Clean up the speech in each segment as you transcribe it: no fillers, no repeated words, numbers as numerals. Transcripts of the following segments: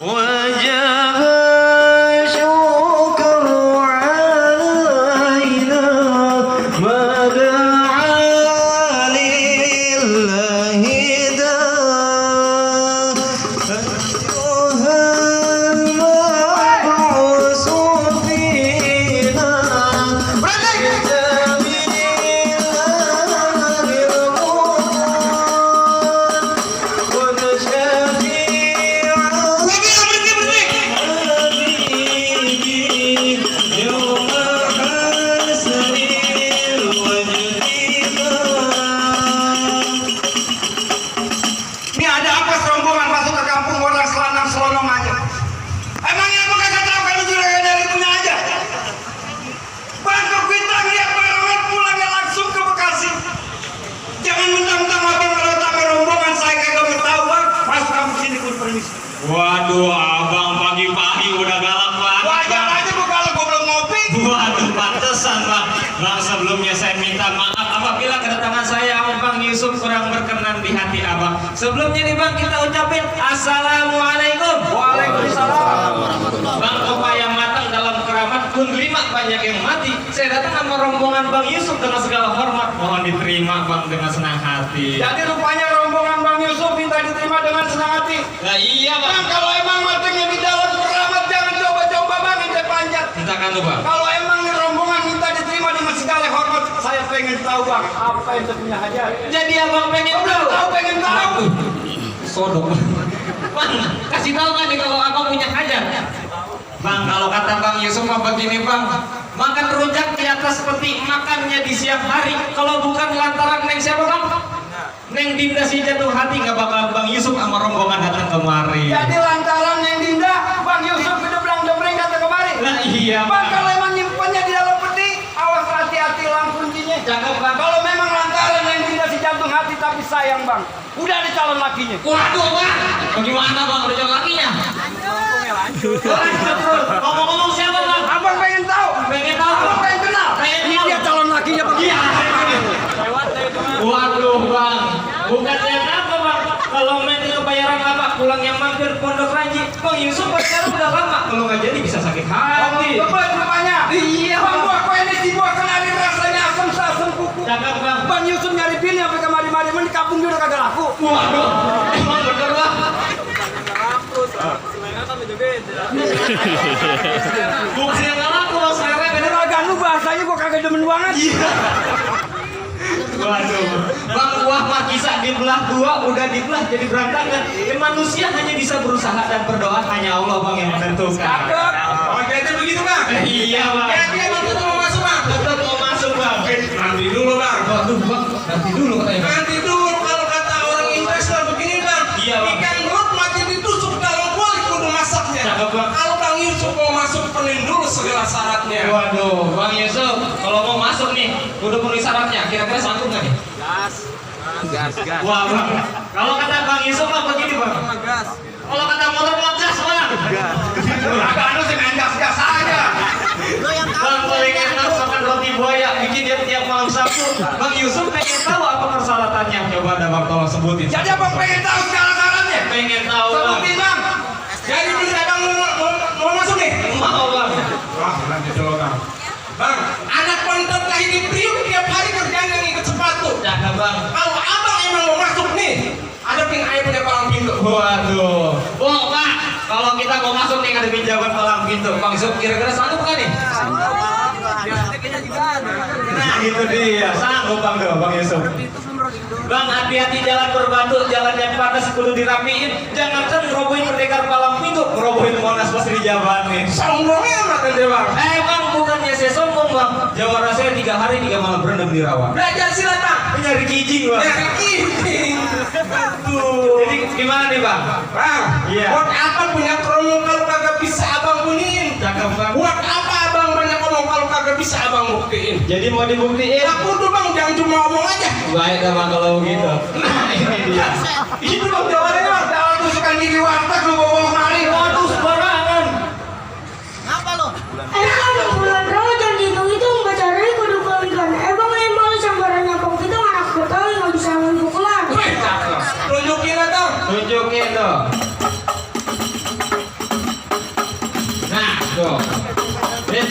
وجب شكر علينا ما دعا لله داع أيها المبعوث فينا بجميع الرضوان ونشفيع يوم حسن الوجد. Ini ada apa serombongan masuk ke kampung orang selanang selonong aja? Emangnya aku kagak tahu kalau juragan dari punya aja? Bangkok kita lihat Bang Rahmat pulangnya langsung ke Bekasi. Jangan mentang-mentang abang kalau tambah rombongan saya kagak mau tahu bang. Masuk kampung sini pun permisi. Waduh, abang pagi-pagi udah galak banget. Wajar Bang. aja gua kalau gua belum ngopi. Waduh, pantesan bang. Bang, sebelumnya saya minta maaf apabila kedatangan saya Bang Yusuf kurang berkenan di hati abang. Sebelumnya nih bang, kita ucapin Assalamualaikum. Waalaikumsalam. Bang, kopa yang matang dalam keramat pun lima banyak yang mati. Saya datang sama rombongan Bang Yusuf dengan segala hormat. Mohon diterima bang dengan senang hati. Jadi rupanya rombongan Bang Yusuf minta diterima dengan senang hati. Nah, iya Bang, bang. kalau emang matangnya di dalam keramat jangan coba-coba bang ente panjat. Kita kan tuh bang. Kalau emang nih rombongan minta diterima dengan segala hormat, saya pengen tahu bang, apa yang punya hajat? Jadi abang pengen Belum tahu, pengen tahu. Sodok. Bang, kasih tahu kan nih kalau abang punya hajat. Bang, kalau kata Bang Yusuf mah begini bang, makan rujak di atas peti makannya di siang hari. Kalau bukan lantaran neng siapa bang? Neng Dinda si jatuh hati nggak bakal Bang Yusuf sama rombongan datang kemari. Jadi lantaran yang Dinda, Bang Yusuf gedeblang-debreng datang kemari. Nah iya Bang, kalau emang nyimpannya di dalam peti, awas hati-hati lang kuncinya. Cakep bang. Kalau memang lantaran yang Dinda si jantung hati tapi sayang bang, udah ada calon lakinya. Waduh bang, bagaimana bang rujak lakinya? Lanjut terus. Ngomong-ngomong siapa bang? Abang pengen tahu. Pengen tahu. Abang pengen kenal. Pengen Ini tahu. dia calon lakinya bang. Iya. Waduh bang, bukannya apa bang? Kalau main ke bayaran apa? Pulang yang mampir Pondok Ranji, Bang Yusuf pacaran udah lama. Kalau nggak jadi bisa sakit hati. Beban rupanya. Iya Bang, bang. buah kue ini dibuah kenali rasanya asam sasem kuku. Cakep bang. Bang Yusuf nyari bini sampai kemari-mari, di kampung juga kagak laku. Waduh, emang bener bang. Bukannya nggak laku bang, sekarang bener. Juragan lu bahasanya gua kagak demen banget. Waduh, bang buah mah kisah dibelah dua, udah dibelah jadi berantakan. Manusia hanya bisa berusaha dan berdoa, hanya Allah bang yang menentukan. Cakep. Oh, jadi begitu bang. Iya bang. Kira-kira bang tetap mau masuk bang. Tetap mau masuk bang. Nanti dulu bang. Waduh bang, nanti dulu katanya. Nanti dulu kalau kata orang investor begini bang. Iya, Bang. Ikan rot mati ditusuk dalam kuali kudu masaknya. Cakep, Bang. Kalau Bang Yusuf mau masuk penuhin dulu segala syaratnya. Waduh, Bang Yusuf, kalau mau masuk nih, udah penuhi syaratnya. Kira-kira sanggup nggak nih? Gas. Wah bang, kalau kata Bang Yusuf mah begini bang. Gas. Kalau kata motor mah gas bang. Agak anu sih main gas-gas aja. Bang paling enak makan roti buaya, bikin dia tiap malam Sabtu. Bang Yusuf pengen tahu apa persyaratannya? Coba ada bang tolong sebutin. Jadi abang pengen tahu segala syaratnya. Pengen tahu bang. Sebutin bang. Jadi beli abang mau masuk nih. Mau bang. Wah nanti dulu bang. Bang, anak pantat lahir di Priuk tiap hari kerjanya ngikut sepatu. Cakep bang. Kalau abang emang mau masuk nih, adepin air punya palang pintu. Waduh. Oh pak, kalau kita mau masuk nih ada pinjaman palang pintu. Bang Yusuf kira-kira sanggup nggak nih? Nah gitu dia, sanggup bang tuh Bang Yusuf. Bang hati-hati jalan berbatu, jalan yang panas kudu dirapiin. Jangan kan ngerobohin pendekar palang pintu, ngerobohin Monas pas dijabanin. Sombongnya amat dia bang. Bang bukannya saya sombong bang. Jawara saya 3 hari 3 malam berendam di rawa. Belajar silat bang. Nyari kijing bang. Dari kijing. Aduh. Jadi gimana nih bang? Bang, Iya. buat apa punya kromo kalau kagak bisa abang bunyiin? Cakep bang. Buat apa abang banyak ngomong kalau kagak bisa abang buktiin? Jadi mau dibuktiin? Aku tuh bang jangan cuma ngomong aja. Baik bang kalau begitu. Nah ini dia. Itu bang jawabannya bang. Jangan tusukan diri warteg lu bawa kemari. Waduh sembarangan. Bulan Ramadan gitu itu nggak cari kudu kalian. Emang emang sambarannya kok kita anak betawi nggak bisa main pukulan. Wih, cakep. Tunjukin lah dong. Tunjukin dong. Tuh. Hit.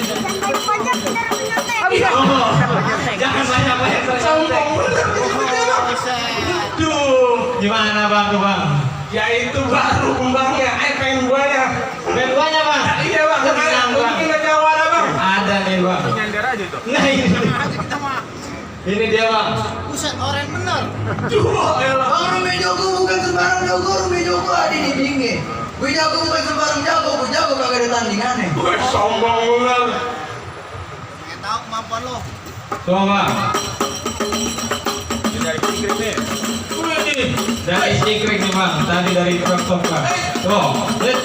Iya. Oh, jangan banyak-banyak Sombong ternyata. bener. Duh. Gimana bang tuh bang? Ya itu baru kembangnya. Pengen buahnya. Ben banyak bang. Iya bang. Tenang, Sekarang Bang. bikin aja warna bang. Ada nih bang. Nyender aja itu. Nah ini dia bang. Buset, oren bener. Duh. Elah. Orang mejogo bukan sembarang jago, orang mejogo ada di tinggi. Gue jago bukan sembarang jago, gue jago kagak ada tandingannya. Wih, sombong bener. Pengen tahu kemampuan lo. Tuh bang. Dari pinggir nih. Wih. Dari Cikrik nih bang. Tadi dari Prokop bang. Tuh. Hit.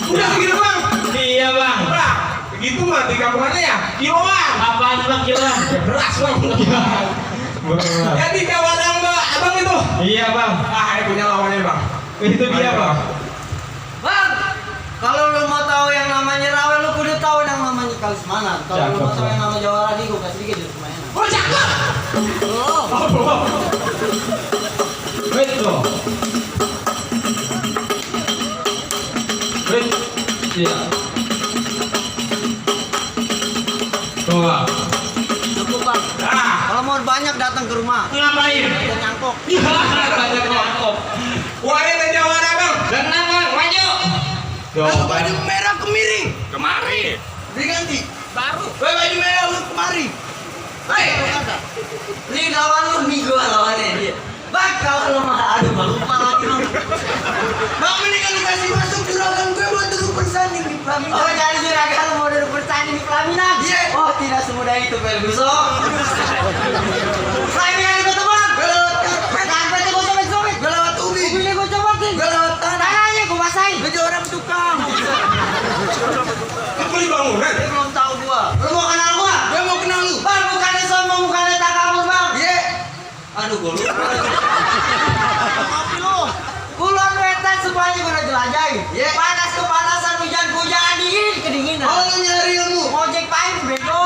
Udah segitu bang. Iya bang. Nah, begitu mah di kampungannya ya. Kiloan. Apaan bang kiloan? Beras bang. Berat. Jadi kawan yang abang itu. Iya bang. Ini punya lawannya bang. Itu dia bang. Bang, kalau lu mau tahu yang namanya rawe, lu kudu tahu yang namanya Kalismanan. Kalau lu mau tahu yang namanya Jawara di gue kasih dikit di mainan. Oh cakep. Oh. Wait tuh. Wait. Iya. Tuh bang. Cukup bang. Nah, Kalau mau banyak datang ke rumah. Ngapain? Kita nyangkok. Banyak nyangkop. warna jawara bang. Tenang bang, maju. Tuh Lalu bang. baju merah kemiri. Kemari. Diganti. Baru. Weh, baju merah lu kemari. Hei, ini lawan lu nih gua lawannya dia. Bang, kalau lu mah aduh bang, lupa lagi lu. Bang, mendingan dikasih masuk juragan gue buat duduk bersanding di pelaminan. Oh, jadi juragan lu mau duduk bersanding di pelaminan? Iya. Oh, tidak semudah itu, Ferguson. Pelaminan itu tuh bang. Gue lewat karpetnya gue sobek-sobek. Gue lewat ubi. Ubinya gue cobakin. Gue lewat tanahnya gue basahin. Gue jual orang tukang. Beli bangunan. Dia belum tahu gua. Lu mau kenal gua? Gua mau kenal lu. Bang, bukannya sombong, bukannya tak kabur, Bang. Iya. Aduh, gua lupa. Maafin lu. Kulon wetan semuanya gua udah jelajahin. Iya. Panas kepanasan, hujan kehujanan, dingin kedinginan. Oh, lu nyari ilmu. Ngojek pahit, bego.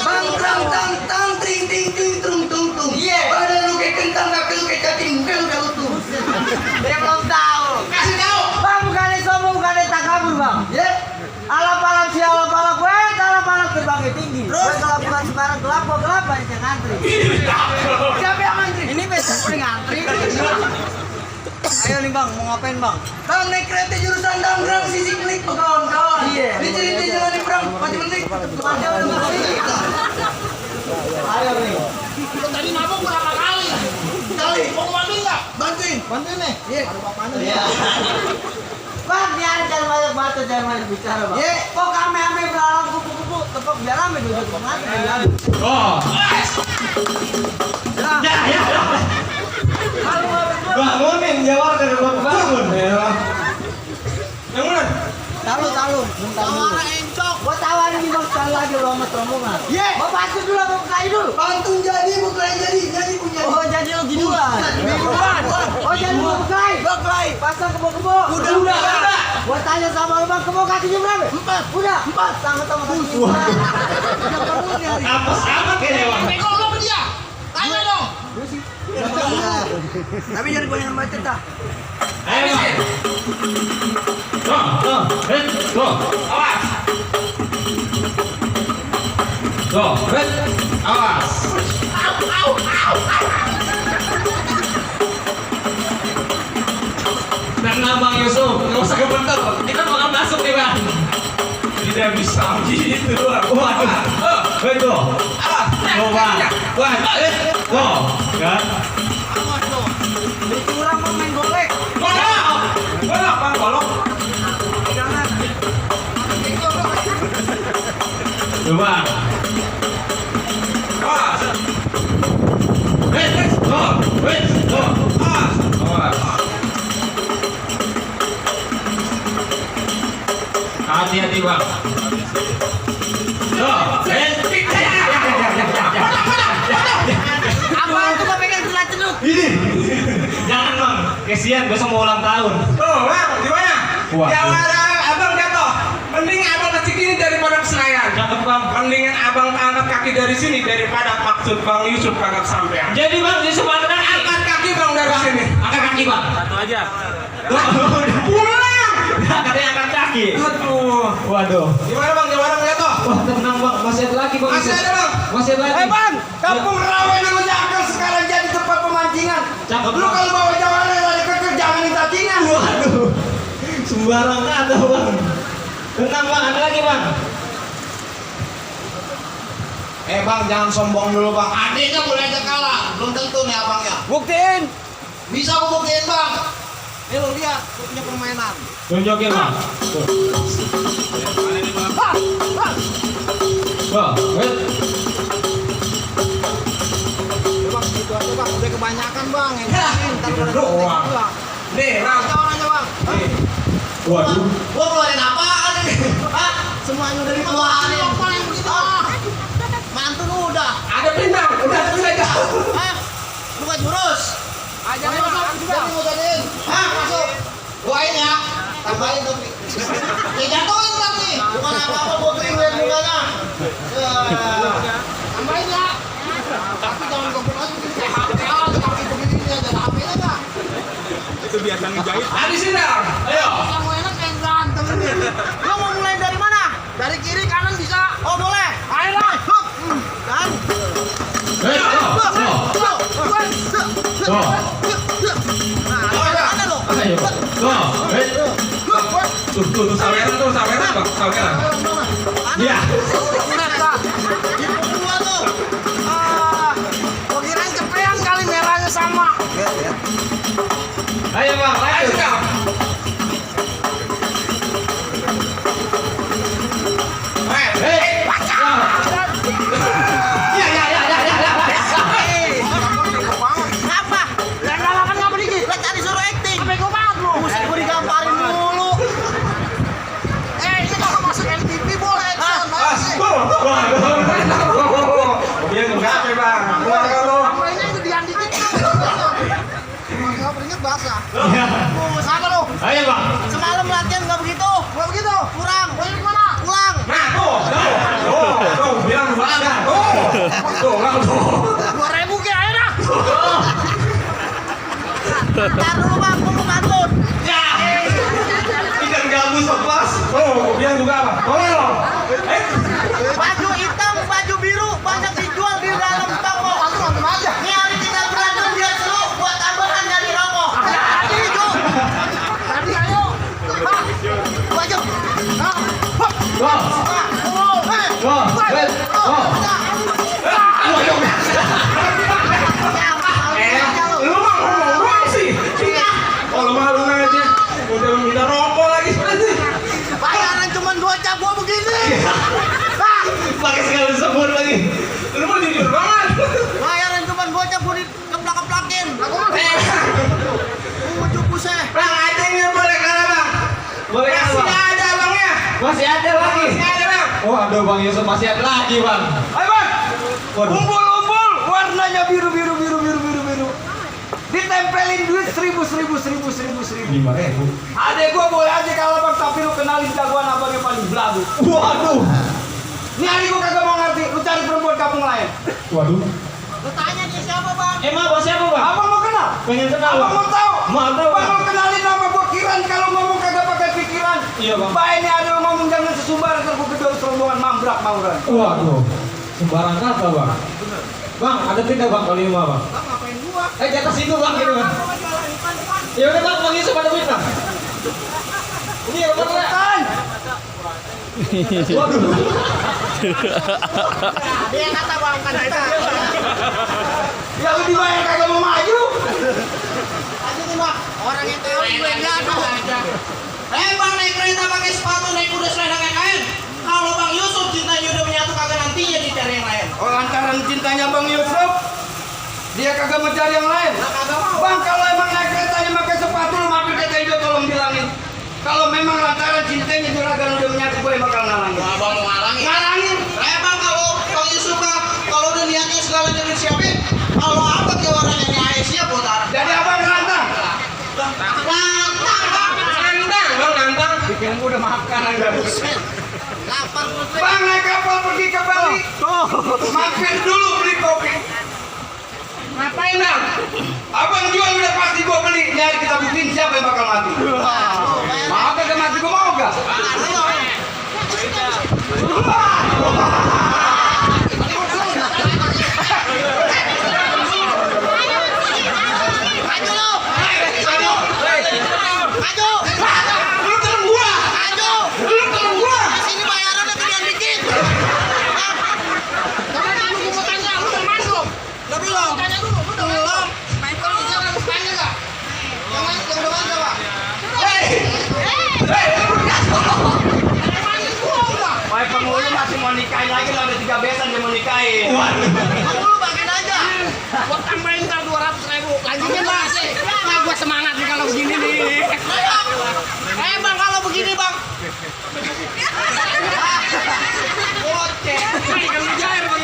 Bang, tang tang tang ting ting ting tung tung tung. Iya. Badan lu kayak kentang, kaki lu kayak cacing, muka lu udah utuh. Dia belum tahu. Kasih tahu. Bang, bukannya sombong, bukannya tak kabur, Bang. Ya. Alap-alap si alap-alap gue, alap-alap terbangnya tinggi. Gue kalau bukan sembarang gelap, gue gelap banyak yang ngantri. Siapa yang ngantri? Ini besok udah ngantri. Ayo nih bang, mau ngapain bang? Bang, naik kereta jurusan Damgrang, sisi klik. Kawan-kawan. Iya. Ini cerita jalan di Brang, 4 menit. Kemana udah bersih. Ayo nih. Lo tadi mabok berapa kali? Kali. Mau bantuin nggak? Bantuin. Bantuin nih. Iya. Ada bapaknya. Iya. Bang, biar jangan banyak batu, jangan banyak bicara, Bang. Iya. Kok kame-ame belalang kupu-kupu, tepuk biar rame duduk kemana? Oh. Ya, ya. Bangunin jawab dari belum bangun. Yang mana? Tahu. Bentar dulu. Suara encok. Gua tawarin nih bang sekali lagi lo sama rombongan. Iya. Mau bantu dulu, mau bukain dulu. Bantu jadi, bukain jadi punya. Oh jadi lo giduan. Giduan. Oh jadi mau bukain. Bukain. Pasang kebo-kebo. Udah. Gua tanya sama lo bang, kebo kakinya berapa? 4. Udah. 4. Sama-sama kaki. Udah perlu nih hari. Apa sama kayaknya bang? Bego lo sama dia. Tanya dong. Tapi jangan banyak baca dah. Ayo bang. Tuh. Hit. Tuh. Awas. Tuh. Hit. Awas. Tenang bang Yusuf. Nggak usah kebentar. Kita bakal masuk nih bang. Tidak bisa gitu. Waduh. Betul. Tuh bang. Wah. Tuh. Kan. Awas lo. Kurang mau main golek. Golok bang, golok. Jangan. Tuh bang. Awas. Hit. Tuh. Hit. Tuh. Awas. Awas. Hati-hati bang. Tuh. Hit. Apaan tuh kau pegang gelas ceduk? Ini. Jangan bang. Kesian besok mau ulang tahun. Tuh bang, gimana? Waduh. Jawara abang jatuh. Mending abang ke sini daripada ke Senayan. Cakep bang. Mendingan abang angkat kaki dari sini daripada maksud bang Yusuf kagak sampean. Jadi bang Yusuf angkat kaki. Angkat kaki bang dari sini. Angkat kaki bang. Satu aja. Pulang. Katanya angkat kaki. Aduh. Waduh. Gimana bang? Gimana lihat toh? Wah tenang bang, masih ada lagi bang. Masih ada bang. Masih ada lagi. Bang, Kampung Rawa namanya akan sekarang jadi tempat pemancingan. Cakep, Lu Bang. kalau bawa jawara lari ke jangan ditattingan. Waduh. Sembarang ada bang. Tenang bang, ada lagi bang. Bang, jangan sombong dulu bang. Adiknya boleh aja kalah. Belum tentu nih abangnya. Buktiin. Bisa aku buktiin bang. Nih lo lihat, gue punya permainan. Tunjukin bang. Tuh. Wah, wait. Bang, gitu aja bang. Udah kebanyakan bang. Yang lain, ntar pada doang. bang. Nih, bang. Jawaban aja bang. Waduh. Gua keluarin apaan nih? Hah? Semuanya udah dikeluarin. Apa yang begitu? Mantun udah. Ada pindang, udah aja. Hah? Bukan jurus. Aja nih bang. Juga mau jadiin. Hah? Masuk. Buain ya. Tambahin tapi. Ya jatuhin tapi. Bukan apa-apa gua kering mukanya. Tambahin ya. Tapi jangan kebun aja begini. Kaki begini aja. HP-nya enggak. Ada sindang. Ayo. Yang mau enak kayak berantem ini. Lo mau mulai dari mana? Dari kiri kanan bisa. Oh boleh. Ayolah. Kan? Hei, Tuh. Nah, ada lo. Ayo. Tuh. Hei. Tuh, saweran bang, saweran. Iya. Itu dua tuh. Gua kirain kepean kali merahnya sama. Ayo bang, lanjut. Hei. Apa? Dan galakan ngapa dikit? Lah tadi suruh acting. Bego banget lu. Mesti gua digamparin mulu. Ini kalau masuk MTV boleh action. Dia enggak bang. Keluar kalau. Mainnya gedean dikit. Enggak beringet basah. Apa lu? Ayo bang. Semalam latihan nggak begitu? Nggak begitu? Kurang. Banyak mana? Ulang. Nah, tuh, bilang ada. Tuh, langsung. 2.000 ke air dah. Ntar dulu bang, gua mau kantun. Ikan gabus lepas. Oh, bilang juga apa? Tolong. Baju hitam, baju biru, banyak dijual di dalam toko. Nonton aja. Ini hari tinggal berantem biar seru, buat tambahan dari rokok. Tadi hijau. Tadi ayo. Hah? Baju. Hah? Wah. Wah. Lu mah ngomong sih. Kalau malu aja. Udah minta rokok lagi. Bayaran cuma gocap gua begini. Hah? Pakai sekali sabun lagi. Lu mau jujur banget. Bayaran cuma gocap gua dikeplak-keplakin. Ujuk puseh. Bang, acengnya boleh kalah bang. Boleh kan Masih bang? ada bang ya. Masih ada lagi. Masih ada bang. Oh aduh bang Yusuf masih ada lagi bang. Ayo bang. Waduh. Kumpul, warnanya biru. Ditempelin duit 1.000. 5.000. Adek gua boleh aja kalah bang, tapi lu kenalin jagoan abang yang paling belagu. Waduh. Ini hari gua kagak mau ngerti, lu cari perempuan kampung lain. Waduh. Lu tanya dia siapa bang? Emang abang siapa bang? Abang mau kenal? Pengen kenal Abang bang. mau tahu? Mau tahu Bang bang. mau kenalin nama gua Kiran, kalau ngomong kagak pakai pikiran. Iya bang. Mbak ini ada yang ngomong jangan sesumbar, ntar gua kedua rombongan mambrak mauran. Waduh. Sembarang kata bang. Bang ada tidak bang kali ini bang? Bang ngapain gua? Di atas itu bang gitu bang. Gua jualan ikan depan. Ya udah bang Bang Yusuf ada bintang. Ini ya bang. Kan? Waduh. Dia kata bang kan kita. Ya lu dibayar kagak mau maju. Aja nih bang. Orang yang tahu gue gaduh. Bang naik kereta pakai sepatu, naik kuda selendang kain. Kalau Bang Yusuf cintanya udah menyatu kagak nantinya dicari yang lain. Oh lantaran cintanya Bang Yusuf, dia kagak mau cari yang lain. Lah kagak mau. Bang kalau emang naik keretanya pakai sepatu lu mampir kata hijau tolong bilangin. Kalau memang lantaran cintanya juragan udah menyatu gue bakal ngalangin. Abang mau ngalangin. Ngalangin. Bang kalau Bang Yusuf Bang, kalau udah niatnya segalanya disiapin, kalau apa ke warnanya nih AS siap buat arah. Jadi abang nantang. Bang nantang. Bikin gue udah makan aja. Lapar terus. Bang naik kapal pergi ke Bali. Mampir dulu beli kopi. Ngapain bang? Abang jual udah pasti gue beli. Nyari kita buktiin siapa yang bakal mati. Mau kagak mati gue nikahin lagi lah, ada 3 besan dia mau nikahin. Lu bagiin aja. Gua tambahin ntar 200.000. Lanjutin lah. Nah, gua semangat nih kalau begini nih. Bang kalau begini bang. Gocek. Nih kalau jair bang.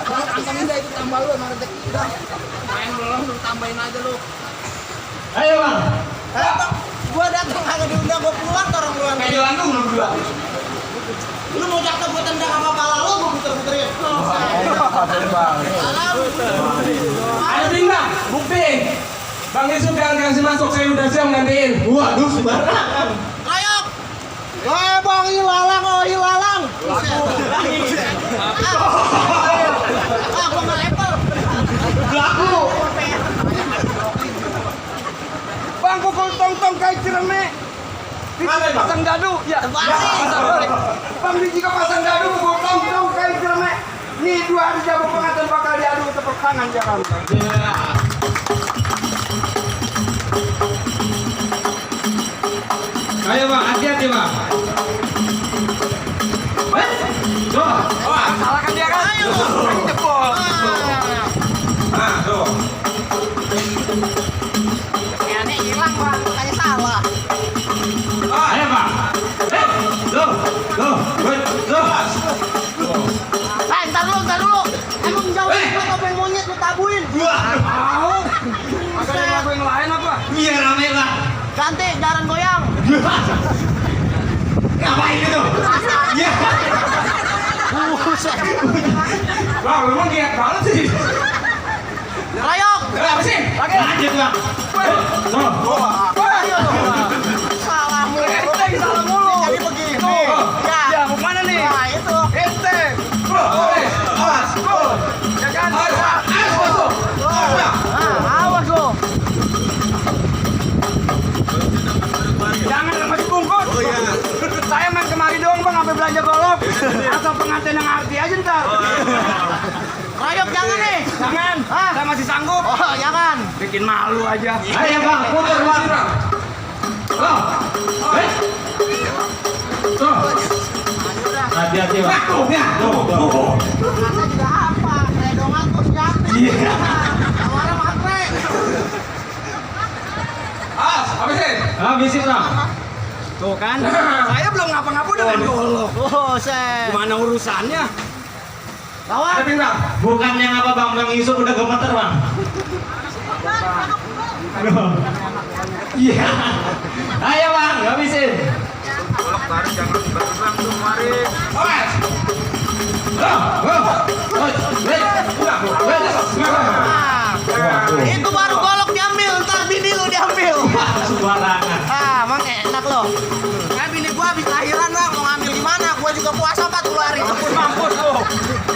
Kantongin dah itu tambah lu sama rezeki. Udah. Main belum lu tambahin aja lu. Ayo bang. Gua datang kagak diundang, gua pulang orang luar. Kayak jalan tuh belum berdua. Lu mau cakap gua tendang sama kepala lu, gua puter-puterin. Ayo Bintang, bukti. Bang Yusuf jangan kasih masuk, saya udah siap gantiin. Waduh, sembarangan. Rayok. Bang ilalang, oh ilalang. Gua nggak level. Laku. Bang pukul tong-tong kayak cereme. Pasang dadu. Ya. Bang jika pasang dadu pukul tong-tong kayak cereme. Nih 2 hari jago pengantin bakal diadu tepuk tangan jangan. Ayo bang, hati-hati bang. Salahkan dia kan. Ayo. Jebol. Nah, tuh. Ini hilang bang, makanya salah. Ayo bang. Ntar dulu. Emang jauh gua topeng monyet lu tabuin. Mau. Agak ada lagu yang lain apa? Iya rame bang. Ganti, jaran goyang. Ngapain itu? Iya. Buset. Bang, memang giat banget sih. Rayok. Apa sih? Lanjut bang. Ayo. Salah mulu. Salah mulu. Jadi begini. Ya. Ya, mau mana nih? Nah, itu. Ente. Awas, Ya kan? Awas lu. Jangan masih bungkus. Saya main kemari doang bang, sampai belanja golok. Asal pengantin yang arti aja ntar. Rayok jangan nih. Jangan. Hah? Saya masih sanggup. Oh, jangan. Bikin malu aja. Ayo bang, putar bang. Hati-hati bang. Kata juga apa? Redongan terus nyampe. Iya. Tawarnya matre. apa sih? Habisin bang. Tuh kan. Saya belum ngapa-ngapa udah main golok. Oh, set. Gimana urusannya? Lawan. Ada Bintang. Bukannya apa bang, Bang Yusuf udah gemeter bang. Aduh. Iya. Ayo bang, habisin. Nah, itu baru golok diambil, ntar bini lu diambil. Sembarangan. Emang enak loh. Kayak bini gua habis lahiran bang, mau ngambil gimana? Gua juga puasa 40 hari. Mampus lu.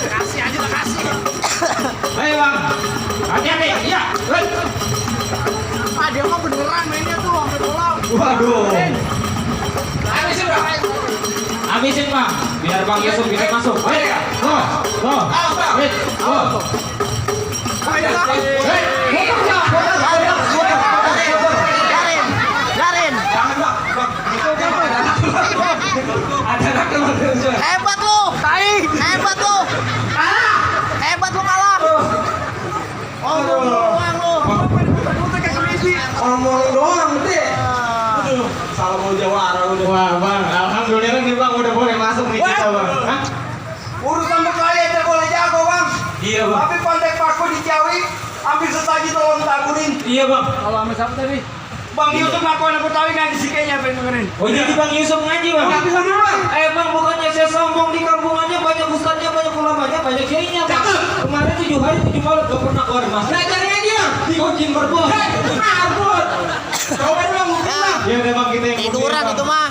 Kasih aja lah kasih. Ayo bang, hati-hati. Iya. Ah, dia mah beneran mainnya tuh sampai bola. Waduh. Habisin bang. Habisin bang, biar Bang Yusuf bisa masuk. Ayo. Tuh. Wait. Tuh. Jarin. Jangan bang. Ada anak keluar. Hebat lu. Hebat lu. Hebat lu kalah. Oh, doang lu. Ngomong doang deh. Aduh, salah mau jawara udah. Wah bang, alhamdulillah nih bang udah boleh masuk nih kita bang. Hah? Urusan berkelahi aja boleh jago bang. Iya bang. Tapi pandai paku di Ciawi, ambil sesaji tolong taburin. Iya bang. Kalau sama siapa tadi? Bang Yusuf ngaku anak Betawi nggak disikenya pengen dengerin. Oh jadi Bang Yusuf ngaji bang? Nggak bisa bang. Bang bukannya saya sombong di kampung aja banyak ustadznya, banyak ulamanya, banyak kiainya bang. Kemarin 7 hari 7 malam gak pernah keluar mas. Belajar ngaji bang. Di ujin berbun. Mabut. Coba dong. Ya udah bang kita yang Tiduran itu mah.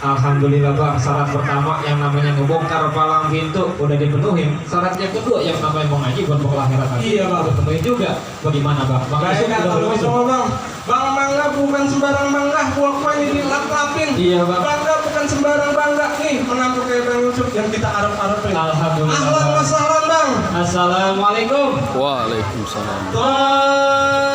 Alhamdulillah bang, syarat pertama yang namanya ngebongkar palang pintu udah dipenuhin. Syarat yang kedua yang namanya mau ngaji buat bekal akhirat nanti. Iya, Bang. Udah penuhin juga. Bagaimana bang? Bang Yusuf Baik, udah belum sama bang. Bang Mangga bukan sembarang bangga, kuah-kuahnya dilap-lapin. Iya, Bang. Bangga bukan sembarang bangga. Nih, menantu kayak Bang Yusuf yang kita arep-arepin. Alhamdulillah. Ahlan Bang. wassalam bang. Assalamualaikum. Waalaikumsalam. Tuh.